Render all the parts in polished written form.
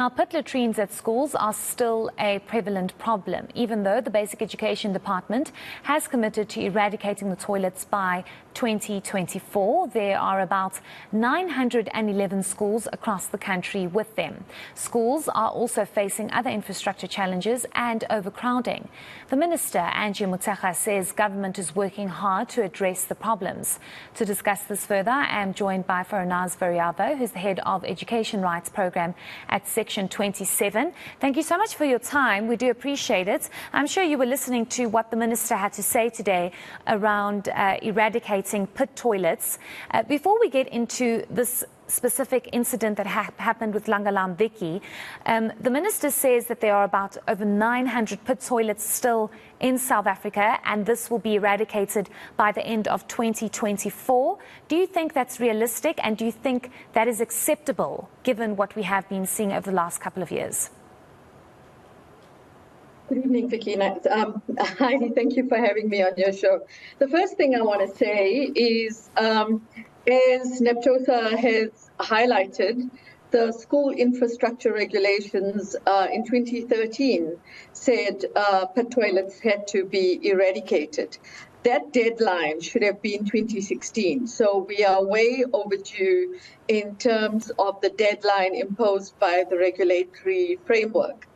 Now, pit latrines at schools are still a prevalent problem, even though the Basic Education Department has committed to eradicating the toilets by 2024. There are about 911 schools across the country with them. Schools are also facing other infrastructure challenges and overcrowding. The Minister, Heidi Giokos, says government is working hard to address the problems. To discuss this further, I am joined by Faranaaz Veriava, who's the head of Education Rights Program at Section 27. Thank you so much for your time. We do appreciate it. I'm sure you were listening to what the Minister had to say today around eradicating pit toilets. Before we get into this specific incident that happened with Langalam Vicky, the Minister says that there are about over 900 pit toilets still in South Africa, and this will be eradicated by the end of 2024. Do you think that's realistic, and do you think that is acceptable given what we have been seeing over the last couple of years? Good evening, Vicky. Heidi, thank you for having me on your show. The first thing I want to say is, as Neptosa has highlighted, the school infrastructure regulations in 2013 said pit toilets had to be eradicated. That deadline should have been 2016. So we are way overdue in terms of the deadline imposed by the regulatory framework.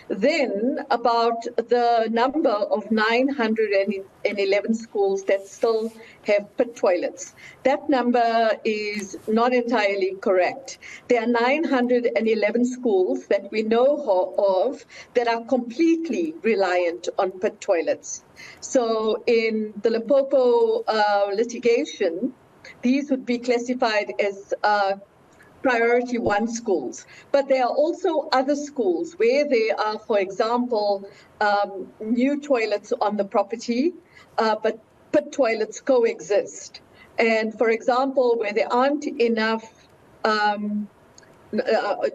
Then about the number of 911 schools that still have pit toilets. That number is not entirely correct. There are 911 schools that we know of that are completely reliant on pit toilets. So in the Limpopo litigation, these would be classified as priority 1 schools, but there are also other schools where there are, for example, new toilets on the property, but pit toilets coexist. And for example, where there aren't enough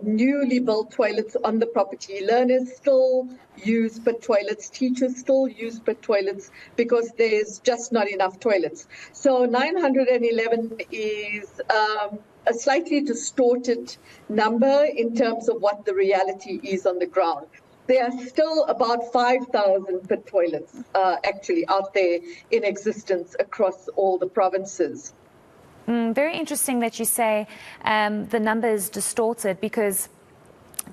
newly built toilets on the property, learners still use pit toilets, teachers still use pit toilets because there's just not enough toilets. So 911 is a slightly distorted number in terms of what the reality is on the ground. There are still about 5,000 pit toilets actually out there in existence across all the provinces. Very interesting that you say the number is distorted, because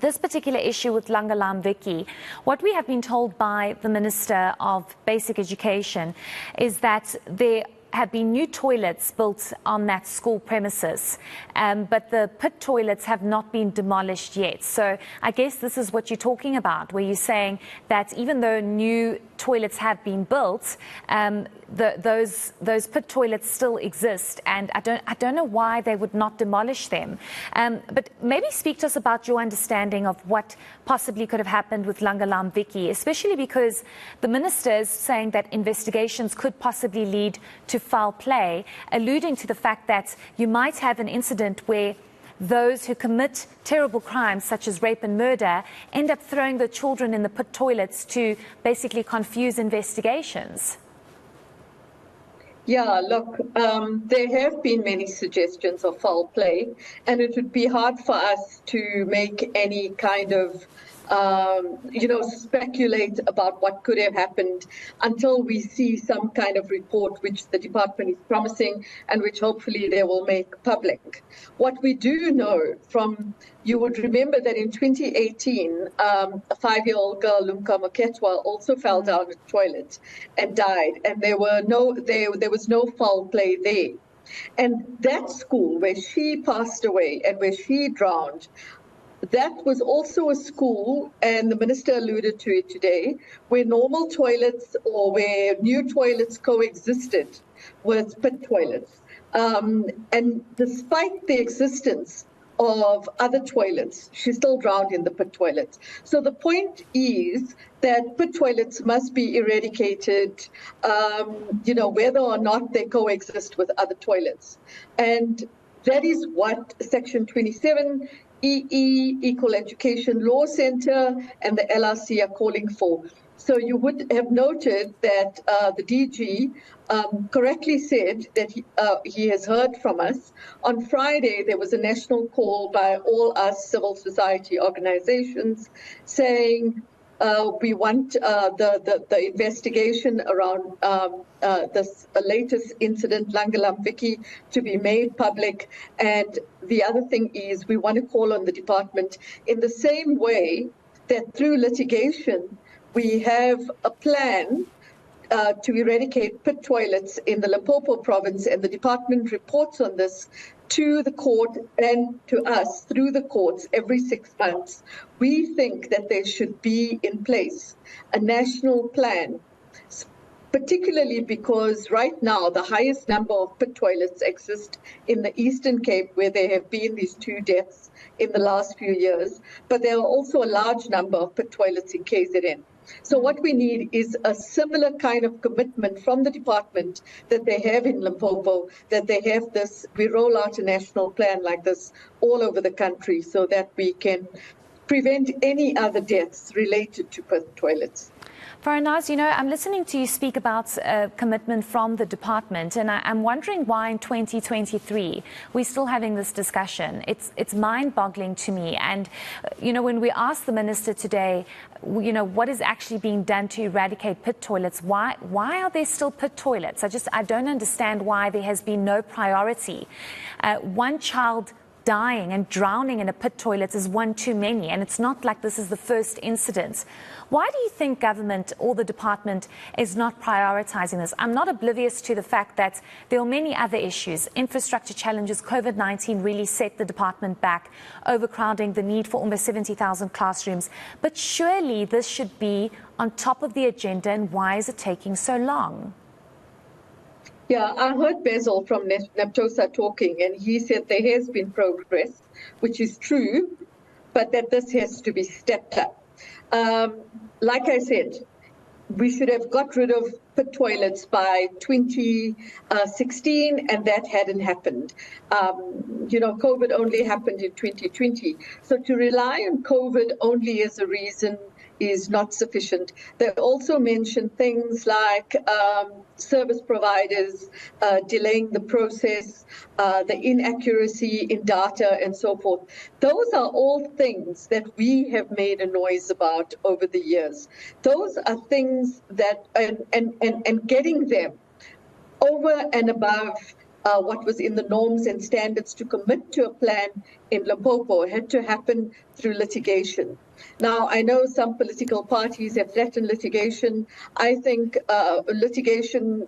this particular issue with Langalam Vicky, what we have been told by the Minister of Basic Education is that there have been new toilets built on that school premises, but the pit toilets have not been demolished yet. So I guess this is what you're talking about, where you're saying that even though new toilets have been built, those pit toilets still exist, and I don't know why they would not demolish them. But maybe speak to us about your understanding of what possibly could have happened with Langalam Vicky, especially because the Minister is saying that investigations could possibly lead to foul play, alluding to the fact that you might have an incident where those who commit terrible crimes such as rape and murder end up throwing the children in the pit toilets to basically confuse investigations. Yeah, look, there have been many suggestions of foul play, and it would be hard for us to make any kind of speculate about what could have happened until we see some kind of report which the department is promising and which hopefully they will make public. What we do know from, you would remember that in 2018, a 5-year-old girl, Lumka Moketwa, also fell down the toilet and died, and there was no foul play there. And that school where she passed away and where she drowned, that was also a school, and the Minister alluded to it today, where normal toilets or where new toilets coexisted with pit toilets. And despite the existence of other toilets, she still drowned in the pit toilets. So the point is that pit toilets must be eradicated, whether or not they coexist with other toilets. And that is what Section 27 EE, Equal Education Law Center, and the LRC are calling for. So you would have noted that the DG correctly said that he has heard from us. On Friday, there was a national call by all us civil society organizations saying we want the investigation around this latest incident, Langalam Vicky, to be made public. And the other thing is we want to call on the department in the same way that through litigation, we have a plan to eradicate pit toilets in the Limpopo province, and the department reports on this to the court and to us through the courts every 6 months. We think that there should be in place a national plan, particularly because right now the highest number of pit toilets exist in the Eastern Cape, where there have been these 2 deaths in the last few years, but there are also a large number of pit toilets in KZN. So what we need is a similar kind of commitment from the department that they have in Limpopo, that they have this, we roll out a national plan like this all over the country so that we can prevent any other deaths related to pit toilets. Faranaaz, you know, I'm listening to you speak about commitment from the department, and I'm wondering why in 2023 we're still having this discussion. It's mind-boggling to me. And, you know, when we asked the minister today, you know, what is actually being done to eradicate pit toilets, why are there still pit toilets? I don't understand why there has been no priority. One child dying and drowning in a pit toilet is one too many, and it's not like this is the first incident. Why do you think government or the department is not prioritizing this? I'm not oblivious to the fact that there are many other issues. Infrastructure challenges, COVID-19 really set the department back, overcrowding, the need for almost 70,000 classrooms. But surely this should be on top of the agenda, and why is it taking so long? Yeah, I heard Basil from NAPTOSA talking, and he said there has been progress, which is true, but that this has to be stepped up. Like I said, we should have got rid of pit toilets by 2016, and that hadn't happened. You know, COVID only happened in 2020. So to rely on COVID only as a reason is not sufficient. They also mentioned things like service providers delaying the process, the inaccuracy in data, and so forth. Those are all things that we have made a noise about over the years. Those are things that, and getting them over and above what was in the norms and standards to commit to a plan in Limpopo had to happen through litigation. Now, I know some political parties have threatened litigation. I think litigation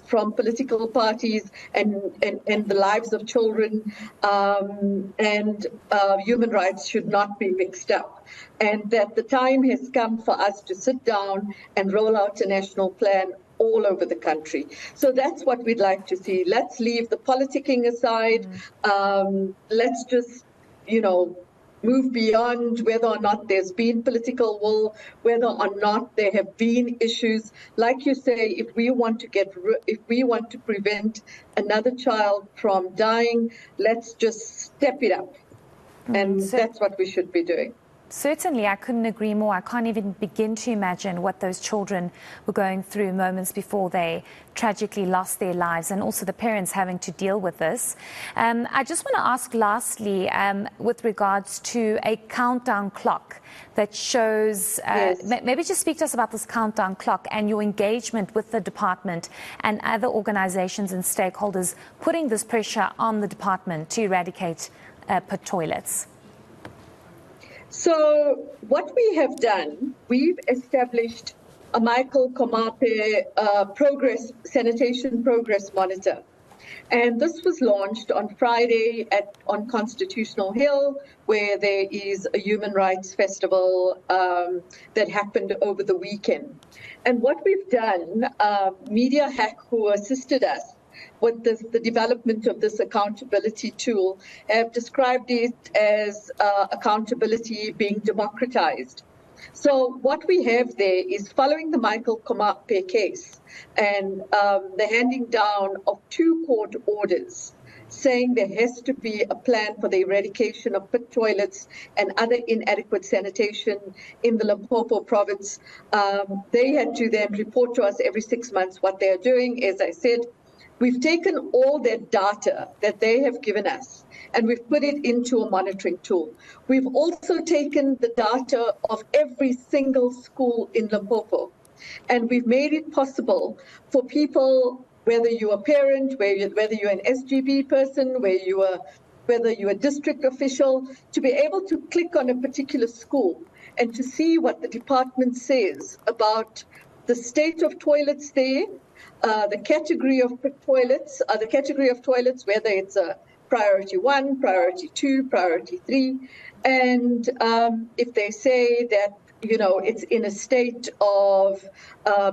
from political parties and the lives of children and human rights should not be mixed up. And that the time has come for us to sit down and roll out a national plan all over the country. So that's what we'd like to see. Let's leave the politicking aside. Let's just, you know, move beyond whether or not there's been political will, whether or not there have been issues. Like you say, if we want to prevent another child from dying, let's just step it up. And that's what we should be doing. Certainly, I couldn't agree more. I can't even begin to imagine what those children were going through moments before they tragically lost their lives, and also the parents having to deal with this. I just want to ask lastly, with regards to a countdown clock that shows, yes. Maybe just speak to us about this countdown clock and your engagement with the department and other organizations and stakeholders putting this pressure on the department to eradicate pit toilets. So what we have done, we've established a Michael Komape sanitation progress monitor. And this was launched on Friday on Constitutional Hill, where there is a human rights festival that happened over the weekend. And what we've done, Media Hack, who assisted us with the development of this accountability tool, have described it as accountability being democratized. So what we have there is, following the Michael Komape case and the handing down of 2 court orders saying there has to be a plan for the eradication of pit toilets and other inadequate sanitation in the Limpopo province. They had to then report to us every 6 months what they are doing. As I said, we've taken all that data that they have given us and we've put it into a monitoring tool. We've also taken the data of every single school in Limpopo, and we've made it possible for people, whether you're a parent, whether you're an SGB person, whether you're a district official, to be able to click on a particular school and to see what the department says about the state of toilets there, the category of toilets, whether it's a priority 1, priority 2, priority 3, and if they say that it's in a state of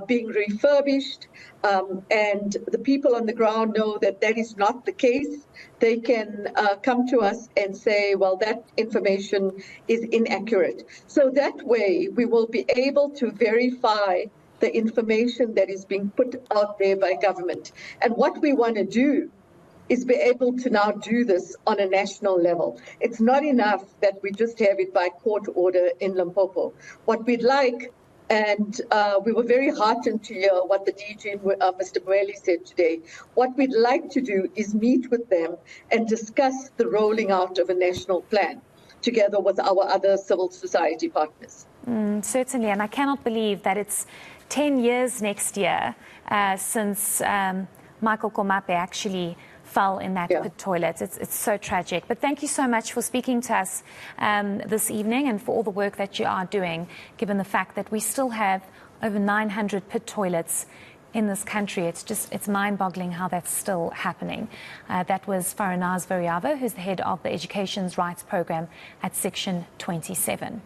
being refurbished, and the people on the ground know that that is not the case, they can come to us and say, well, that information is inaccurate. So that way we will be able to verify the information that is being put out there by government. And what we want to do is be able to now do this on a national level. It's not enough that we just have it by court order in Limpopo. What we'd like, and we were very heartened to hear what the DG, Mr. Mweli, said today, what we'd like to do is meet with them and discuss the rolling out of a national plan together with our other civil society partners. Certainly, and I cannot believe that it's 10 years next year since Michael Komape actually fell in that pit toilet. It's so tragic. But thank you so much for speaking to us this evening and for all the work that you are doing, given the fact that we still have over 900 pit toilets in this country. It's mind-boggling how that's still happening. That was Faranaaz Veriava, who's the head of the Education Rights Program at Section 27.